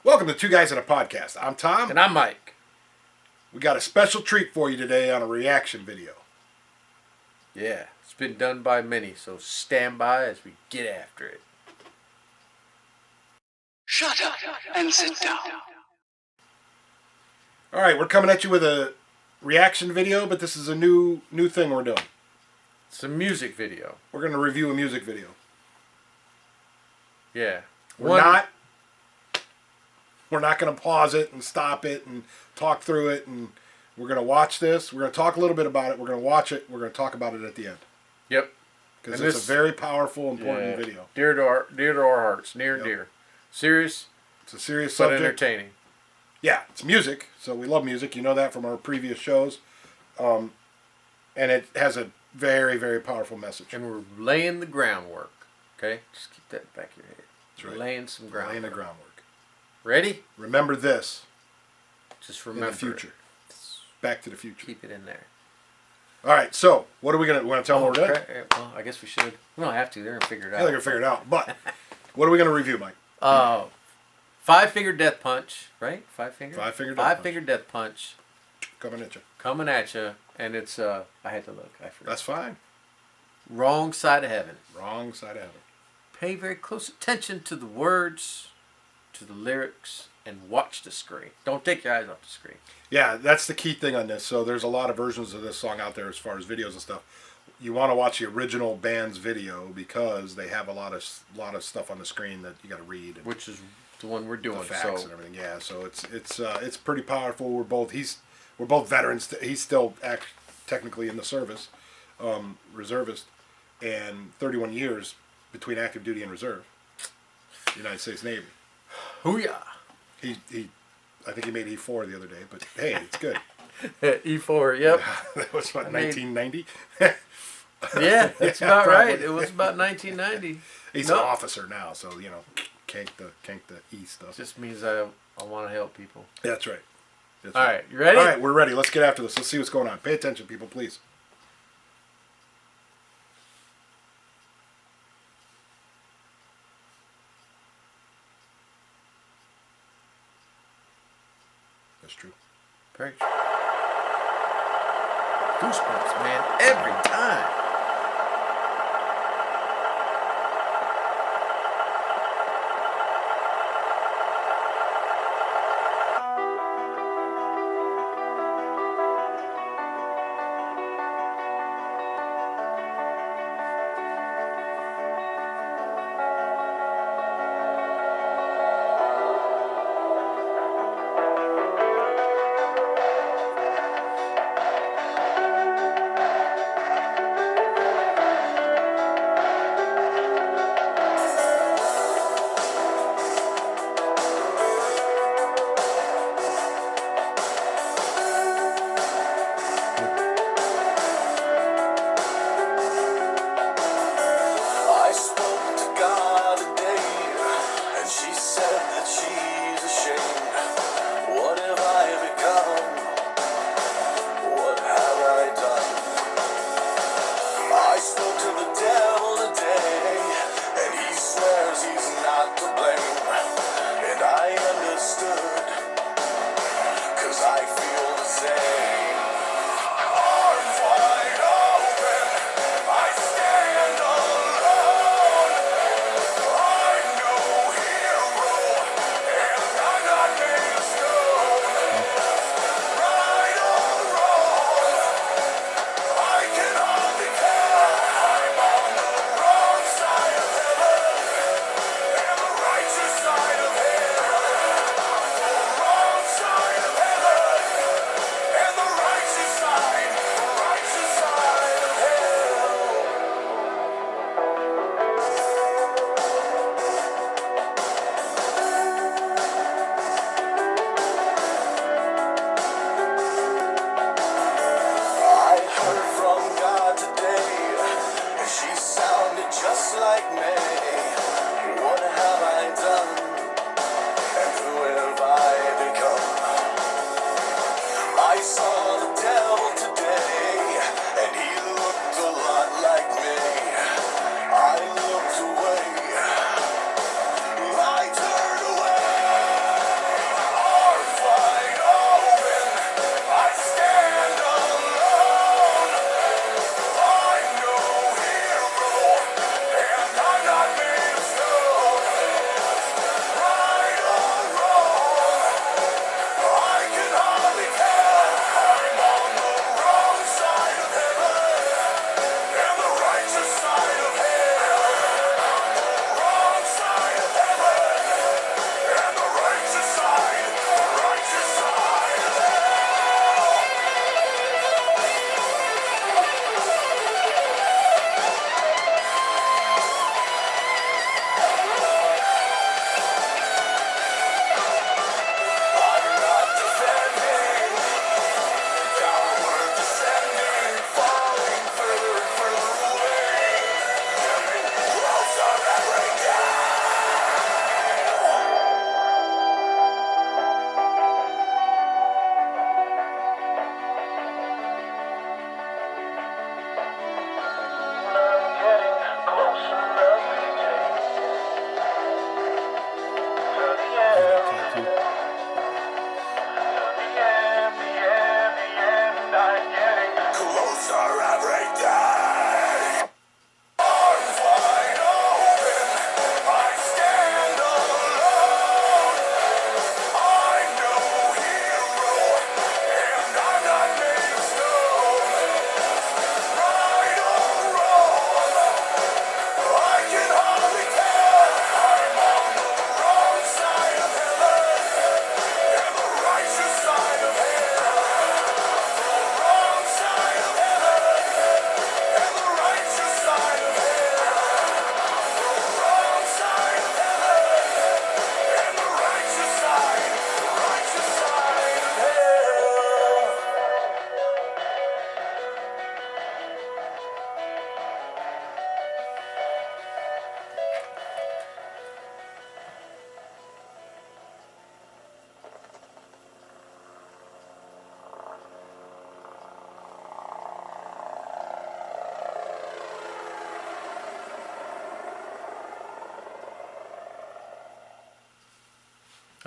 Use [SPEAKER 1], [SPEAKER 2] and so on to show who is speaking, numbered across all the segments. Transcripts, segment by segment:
[SPEAKER 1] Welcome to Two Guys in a Podcast. I'm Tom.
[SPEAKER 2] And I'm Mike.
[SPEAKER 1] We got a special treat for you today on a reaction video.
[SPEAKER 2] Yeah, it's been done by many, so stand by as we get after it.
[SPEAKER 3] Shut up and sit down.
[SPEAKER 1] All right, we're coming at you with a reaction video, but this is a new thing we're doing.
[SPEAKER 2] It's a music video.
[SPEAKER 1] We're going to review a music video.
[SPEAKER 2] Yeah.
[SPEAKER 1] We're not going to pause it and stop it and talk through it, and we're going to watch this. We're going to talk a little bit about it. We're going to watch it. We're going to talk about it at the end.
[SPEAKER 2] Yep.
[SPEAKER 1] Because it's a very powerful, important video.
[SPEAKER 2] Dear to our hearts. Near and dear. Serious.
[SPEAKER 1] It's a serious
[SPEAKER 2] but
[SPEAKER 1] subject.
[SPEAKER 2] Entertaining.
[SPEAKER 1] Yeah, it's music, so we love music. You know that from our previous shows. And it has a very, very powerful message.
[SPEAKER 2] And we're laying the groundwork. Okay? Just keep that back of your head.
[SPEAKER 1] That's right.
[SPEAKER 2] Laying some groundwork.
[SPEAKER 1] Laying the groundwork.
[SPEAKER 2] Ready?
[SPEAKER 1] Remember this.
[SPEAKER 2] Just remember
[SPEAKER 1] in the future. Back to the future.
[SPEAKER 2] Keep it in there.
[SPEAKER 1] All right, so what are we going to... Want to tell them what we're doing?
[SPEAKER 2] Well, I guess we should. We don't have to. They're going to figure it out.
[SPEAKER 1] Yeah, they're going to figure it out. But what are we going to review, Mike?
[SPEAKER 2] Five-finger death punch, right? Five-finger?
[SPEAKER 1] Five-finger
[SPEAKER 2] death punch.
[SPEAKER 1] Coming at you.
[SPEAKER 2] Coming at you. And it's, I had to look. I forgot.
[SPEAKER 1] That's fine.
[SPEAKER 2] Wrong Side of Heaven.
[SPEAKER 1] Wrong Side of Heaven.
[SPEAKER 2] Pay very close attention to the words, to the lyrics, and watch the screen. Don't take your eyes off the screen.
[SPEAKER 1] Yeah, that's the key thing on this. So there's a lot of versions of this song out there as far as videos and stuff. You want to watch the original band's video because they have a lot of stuff on the screen that you got to read. And
[SPEAKER 2] which is the one we're doing.
[SPEAKER 1] The facts and everything. Yeah, so it's pretty powerful. We're both veterans. He's still technically in the service, reservist, and 31 years between active duty and reserve. United States Navy.
[SPEAKER 2] Hoo-yah!
[SPEAKER 1] I think he made E4 the other day, but hey, it's good.
[SPEAKER 2] E4, yep.
[SPEAKER 1] That was what, 1990?
[SPEAKER 2] Yeah, that's about right. It was about 1990.
[SPEAKER 1] He's an officer now, so can't the E stuff.
[SPEAKER 2] Just means I want to help people.
[SPEAKER 1] That's right.
[SPEAKER 2] All right, you ready?
[SPEAKER 1] All right, we're ready. Let's get after this. Let's see what's going on. Pay attention, people, please. That's true.
[SPEAKER 2] Very true. Goosebumps, man, every time.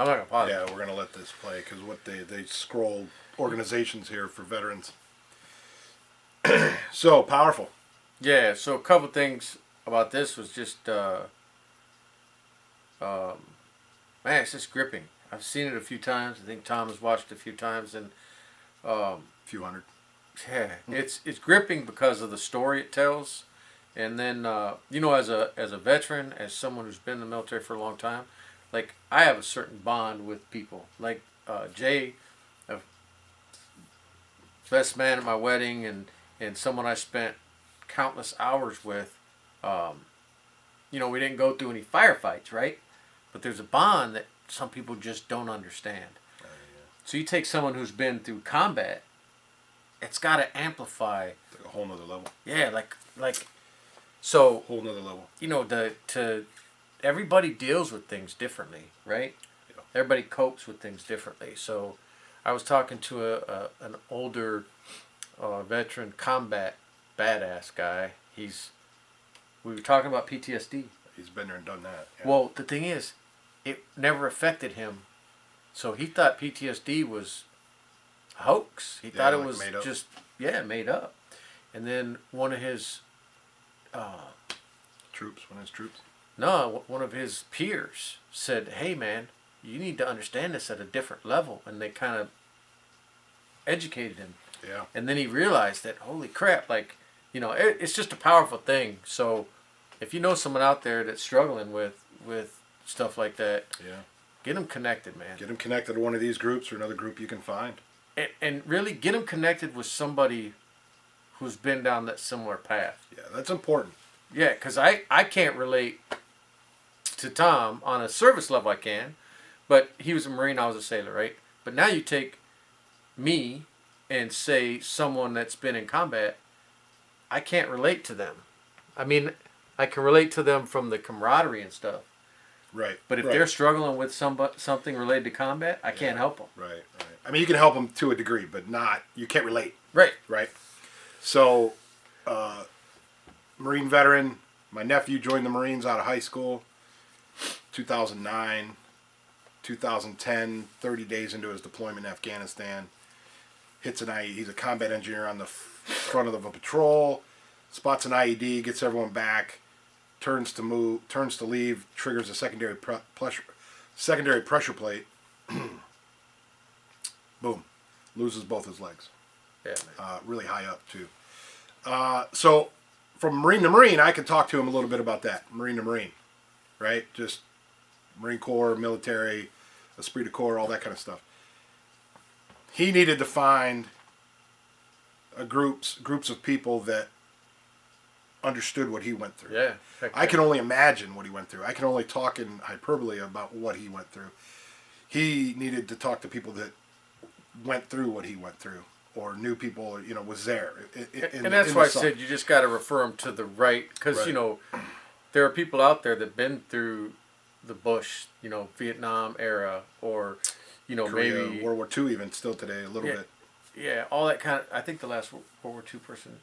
[SPEAKER 2] I'm not gonna pause.
[SPEAKER 1] Yeah, we're gonna let this play because what they scroll organizations here for veterans. So powerful.
[SPEAKER 2] Yeah. So a couple things about this was just, man, it's just gripping. I've seen it a few times. I think Tom has watched it a few times, and
[SPEAKER 1] Few hundred.
[SPEAKER 2] yeah, it's gripping because of the story it tells, and then as a veteran, as someone who's been in the military for a long time, like I have a certain bond with people. Like Jay, best man at my wedding, and someone I spent countless hours with. We didn't go through any firefights, right? But there's a bond that some people just don't understand. So you take someone who's been through combat, it's got to amplify.
[SPEAKER 1] Like a whole nother level.
[SPEAKER 2] Yeah, so.
[SPEAKER 1] Whole nother level.
[SPEAKER 2] Everybody deals with things differently, right?
[SPEAKER 1] Yeah.
[SPEAKER 2] Everybody copes with things differently. So, I was talking to an older veteran combat badass guy. We were talking about PTSD.
[SPEAKER 1] He's been there and done that. Yeah.
[SPEAKER 2] Well, the thing is, it never affected him. So he thought PTSD was a hoax. He thought it was
[SPEAKER 1] made up.
[SPEAKER 2] just, made up. And then one of his...
[SPEAKER 1] troops.
[SPEAKER 2] No, one of his peers said, "Hey, man, you need to understand this at a different level." And they kind of educated him.
[SPEAKER 1] Yeah.
[SPEAKER 2] And then he realized that, holy crap, it's just a powerful thing. So if you know someone out there that's struggling with stuff like that, get them connected, man.
[SPEAKER 1] Get them connected to one of these groups or another group you can find.
[SPEAKER 2] And really get them connected with somebody who's been down that similar path.
[SPEAKER 1] Yeah, that's important.
[SPEAKER 2] Yeah, because I can't relate to Tom on a service level. I can, but he was a Marine, I was a sailor, right? But now you take me and say someone that's been in combat, I can't relate to them. I mean, I can relate to them from the camaraderie and stuff.
[SPEAKER 1] Right.
[SPEAKER 2] But if they're struggling with something related to combat, I can't help them.
[SPEAKER 1] Right. I mean, you can help them to a degree, but you can't relate.
[SPEAKER 2] Right.
[SPEAKER 1] Right. So, Marine veteran, my nephew joined the Marines out of high school, 2009, 2010, 30 days into his deployment in Afghanistan. Hits an IED. He's a combat engineer on the front of a patrol, spots an IED, gets everyone back, turns to leave, triggers a secondary pressure plate. Boom. Loses both his legs.
[SPEAKER 2] Yeah,
[SPEAKER 1] Really high up, too. So, from Marine to Marine, I can talk to him a little bit about that. Marine to Marine, right? Just Marine Corps, military, esprit de corps, all that kind of stuff. He needed to find groups of people that understood what he went through.
[SPEAKER 2] Yeah.
[SPEAKER 1] I can only imagine what he went through. I can only talk in hyperbole about what he went through. He needed to talk to people that went through what he went through, or knew people, was there.
[SPEAKER 2] And that's why I said you just got to refer them to the right, because, there are people out there that have been through the Bush, Vietnam era, or,
[SPEAKER 1] Korea,
[SPEAKER 2] maybe...
[SPEAKER 1] World War II even, still today, a little bit.
[SPEAKER 2] Yeah, all that kind of... I think the last World War II person...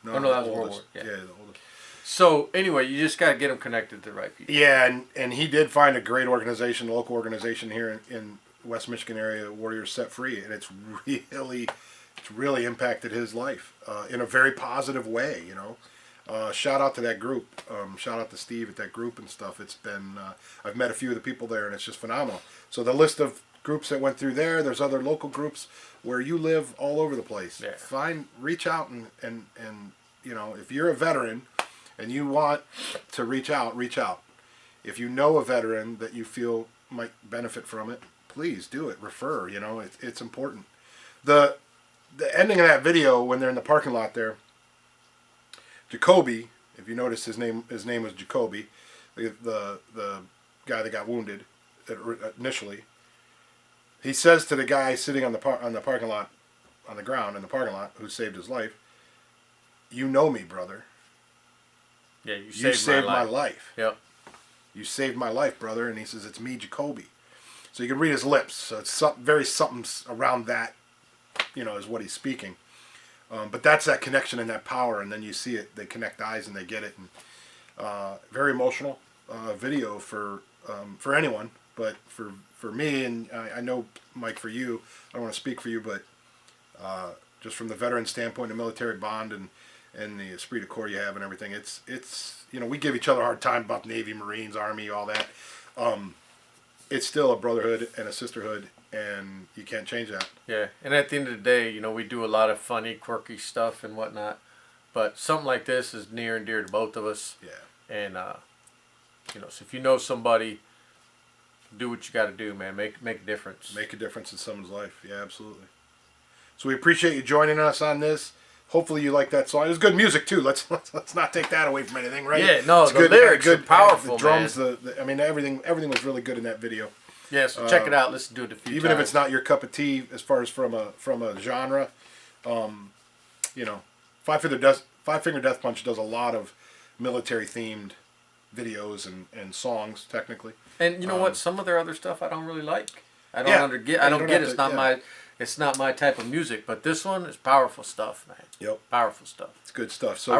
[SPEAKER 1] No,
[SPEAKER 2] that was World War. Yeah,
[SPEAKER 1] the oldest.
[SPEAKER 2] So, anyway, you just got to get them connected to the right people.
[SPEAKER 1] Yeah, and he did find a great organization, local organization here in West Michigan area, Warriors Set Free, and it's really impacted his life in a very positive way, Shout out to that group. Shout out to Steve at that group and stuff. It's been, I've met a few of the people there, and it's just phenomenal. So the list of groups that went through there's other local groups where you live all over the place.
[SPEAKER 2] Yeah.
[SPEAKER 1] Reach out and if you're a veteran and you want to reach out. If you know a veteran that you feel might benefit from it, please do it. Refer, it's important. The ending of that video, when they're in the parking lot there, Jacoby, if you notice his name was Jacoby, the guy that got wounded initially. He says to the guy sitting on the parking lot, on the ground in the parking lot, who saved his life, "You know me, brother.
[SPEAKER 2] Yeah, you
[SPEAKER 1] saved my life.
[SPEAKER 2] Yep.
[SPEAKER 1] You saved my life, brother." And he says, "It's me, Jacoby." So you can read his lips. So it's something around that, is what he's speaking. But that's that connection and that power, and then you see it. They connect eyes and they get it. And very emotional video for anyone, But for me, and I know, Mike, for you, I don't want to speak for you, but just from the veteran standpoint, the military bond and the esprit de corps you have and everything, it's we give each other a hard time about Navy, Marines, Army, all that. It's still a brotherhood and a sisterhood, and you can't change that.
[SPEAKER 2] Yeah, and at the end of the day, we do a lot of funny, quirky stuff and whatnot, but something like this is near and dear to both of us.
[SPEAKER 1] Yeah.
[SPEAKER 2] And so if you know somebody, do what you got to do, man. Make a difference.
[SPEAKER 1] Make a difference in someone's life. Yeah, absolutely. So we appreciate you joining us on this. Hopefully you like that song. It was good music too. Let's not take that away from anything, right?
[SPEAKER 2] Yeah, no,
[SPEAKER 1] it's
[SPEAKER 2] the lyrics are powerful,
[SPEAKER 1] the drums,
[SPEAKER 2] man.
[SPEAKER 1] I mean, everything was really good in that video.
[SPEAKER 2] Yeah, so check it out. Listen to it a few
[SPEAKER 1] Even
[SPEAKER 2] times.
[SPEAKER 1] if it's not your cup of tea, as far as from a genre, Five Finger Death Punch does a lot of military themed videos and songs, technically.
[SPEAKER 2] And you know what? Some of their other stuff I don't really like. I don't
[SPEAKER 1] Yeah.
[SPEAKER 2] I don't get it. It's not my type of music. But this one is powerful stuff, man.
[SPEAKER 1] Yep.
[SPEAKER 2] Powerful stuff.
[SPEAKER 1] It's good stuff. So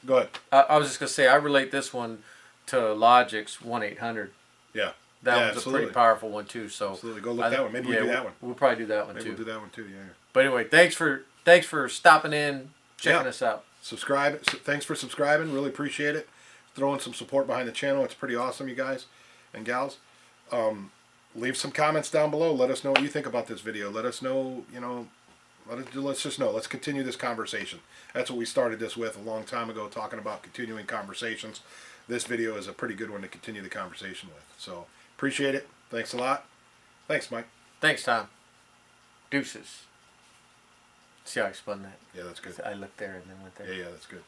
[SPEAKER 1] go ahead.
[SPEAKER 2] I was just gonna say I relate this one to Logic's 1-800.
[SPEAKER 1] Yeah.
[SPEAKER 2] That was a pretty powerful one too. So
[SPEAKER 1] absolutely, go look that one. Maybe we'll do that one.
[SPEAKER 2] We'll probably do that one
[SPEAKER 1] Maybe
[SPEAKER 2] too.
[SPEAKER 1] we'll do that one too. Yeah.
[SPEAKER 2] But anyway, thanks for stopping in, checking us out.
[SPEAKER 1] Subscribe. Thanks for subscribing. Really appreciate it. Throwing some support behind the channel. It's pretty awesome, you guys and gals. Leave some comments down below. Let us know what you think about this video. Let us know, let's just know. Let's continue this conversation. That's what we started this with a long time ago, talking about continuing conversations. This video is a pretty good one to continue the conversation with. So, appreciate it. Thanks a lot. Thanks, Mike.
[SPEAKER 2] Thanks, Tom. Deuces. See how I spun that?
[SPEAKER 1] Yeah, that's good.
[SPEAKER 2] I looked there and then went there.
[SPEAKER 1] Yeah, that's good.